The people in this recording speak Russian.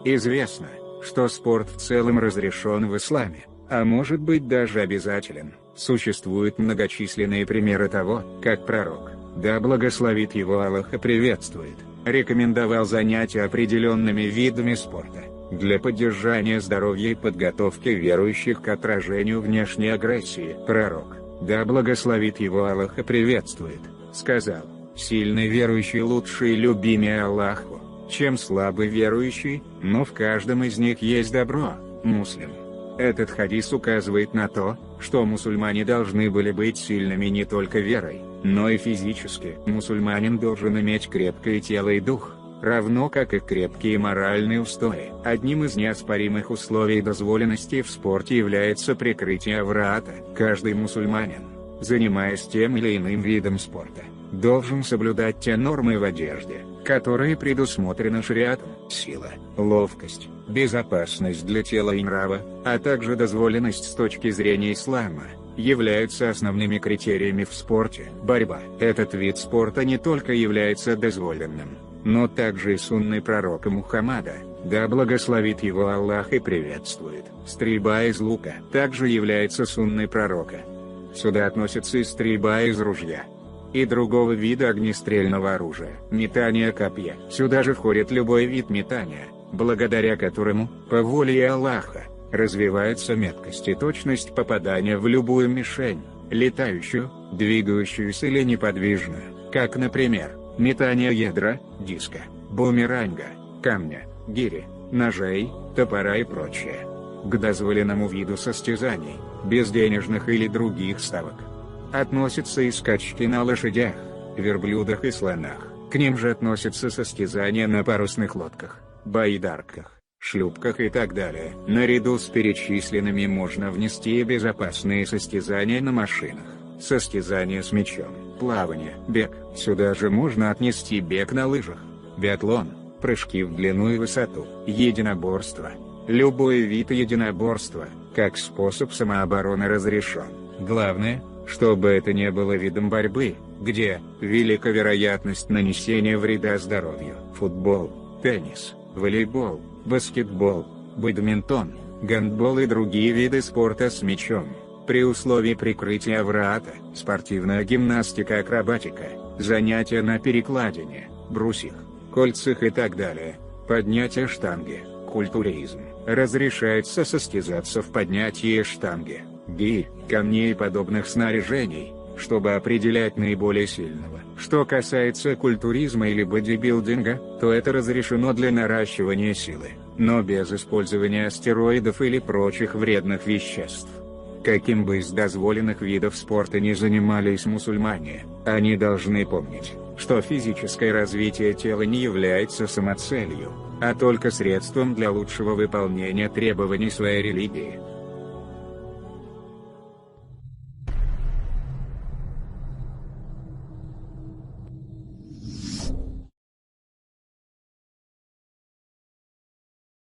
Известно, что спорт в целом разрешен в исламе, а может быть даже обязателен. Существуют многочисленные примеры того, как пророк, да благословит его Аллах и приветствует, рекомендовал занятия определенными видами спорта, для поддержания здоровья и подготовки верующих к отражению внешней агрессии. Пророк, да благословит его Аллах и приветствует, сказал: «Сильный верующий лучше и любимее Аллаху, чем слабый верующий, но в каждом из них есть добро». Муслим. Этот хадис указывает на то, что мусульмане должны были быть сильными не только верой, но и физически. Мусульманин должен иметь крепкое тело и дух, равно как и крепкие моральные устои. Одним из неоспоримых условий дозволенности в спорте является прикрытие аврата. Каждый мусульманин, занимаясь тем или иным видом спорта, должен соблюдать те нормы в одежде, которые предусмотрены шариатом. Сила, ловкость, безопасность для тела и нрава, а также дозволенность с точки зрения ислама, являются основными критериями в спорте. Борьба. Этот вид спорта не только является дозволенным, но также и сунной пророка Мухаммада, да благословит его Аллах и приветствует. Стрельба из лука также является сунной пророка. Сюда относятся и стрельба из ружья и другого вида огнестрельного оружия. Метание копья. Сюда же входит любой вид метания, благодаря которому, по воле Аллаха, развивается меткость и точность попадания в любую мишень, летающую, двигающуюся или неподвижную, как, например, метание ядра, диска, бумеранга, камня, гири, ножей, топора и прочее. К дозволенному виду состязаний, без денежных или других ставок, относятся и скачки на лошадях, верблюдах и слонах. К ним же относятся состязания на парусных лодках, байдарках, шлюпках и так далее. Наряду с перечисленными можно внести и безопасные состязания на машинах, состязания с мячом, плавание, бег. Сюда же можно отнести бег на лыжах, биатлон, прыжки в длину и высоту, единоборство. Любой вид единоборства, как способ самообороны, разрешен. Главное, чтобы это не было видом борьбы, где велика вероятность нанесения вреда здоровью. Футбол, теннис, волейбол, баскетбол, бадминтон, гандбол и другие виды спорта с мячом, при условии прикрытия аврата, спортивная гимнастика, акробатика, занятия на перекладине, брусьях, кольцах и так далее, поднятие штанги, культуризм. Разрешается состязаться в поднятии штанги, гирь, камней и подобных снаряжений, чтобы определять наиболее сильного. Что касается культуризма или бодибилдинга, то это разрешено для наращивания силы, но без использования стероидов или прочих вредных веществ. Каким бы из дозволенных видов спорта ни занимались мусульмане, они должны помнить, что физическое развитие тела не является самоцелью, а только средством для лучшего выполнения требований своей религии.